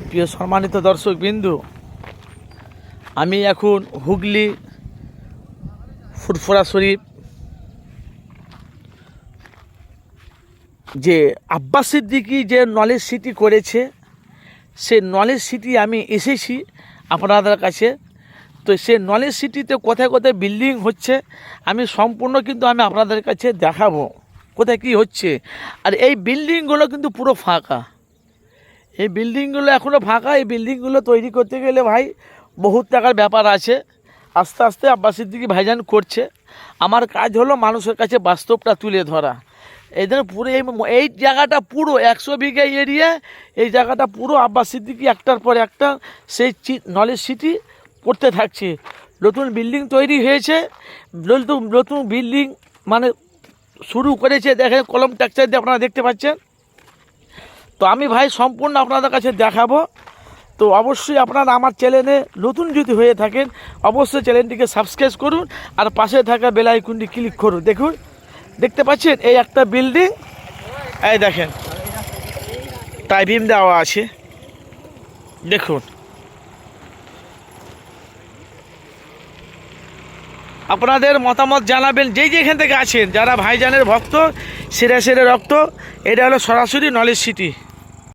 প্রিয় সম্মানিত দর্শকবিন্দু, আমি এখন হুগলি ফুরফুরা শরীফ যে আব্বাস সিদ্দিকী যে নলেজ সিটি করেছে, সে নলেজ সিটি আমি এসেছি আপনাদের কাছে। তো সে নলেজ সিটিতে কোথায় কোথায় বিল্ডিং হচ্ছে আমি সম্পূর্ণ কিন্তু আমি আপনাদের কাছে দেখাবো কোথায় কি হচ্ছে। আর এই বিল্ডিংগুলো কিন্তু পুরো ফাঁকা, এই বিল্ডিংগুলো এখনও ফাঁকা। এই বিল্ডিংগুলো তৈরি করতে গেলে ভাই বহুত টাকার ব্যাপার আছে। আস্তে আস্তে আব্বাস সিদ্দিকী ভাইজান করছে। আমার কাজ হলো মানুষের কাছে বাস্তবটা তুলে ধরা। এই জন্য পুরো এই জায়গাটা পুরো 100 বিঘা এরিয়া, এই জায়গাটা পুরো আব্বাস সিদ্দিকী একটার পর একটা সেই নলেজ সিটি করতে থাকছে। নতুন বিল্ডিং তৈরি হয়েছে, নতুন বিল্ডিং মানে শুরু করেছে। দেখেন কলম টেক্সচার দিয়ে আপনারা দেখতে পাচ্ছেন। তো আমি ভাই সম্পূর্ণ আপনাদের কাছে দেখাবো। তো অবশ্যই আপনারা আমার চ্যানেলে নতুন যদি হয়ে থাকেন অবশ্যই চ্যানেলটিকে সাবস্ক্রাইব করুন আর পাশে থাকা বেল আইকনটি ক্লিক করুন। দেখুন, দেখতে পাচ্ছেন এই একটা বিল্ডিং, এই দেখেন টাইপিং দেওয়া আছে। দেখুন, আপনাদের মতামত জানাবেন যেখান থেকে আছেন, যারা ভাইজানের ভক্ত, সেরে রক্ত। এটা হলো সরাসরি নলেজ সিটি।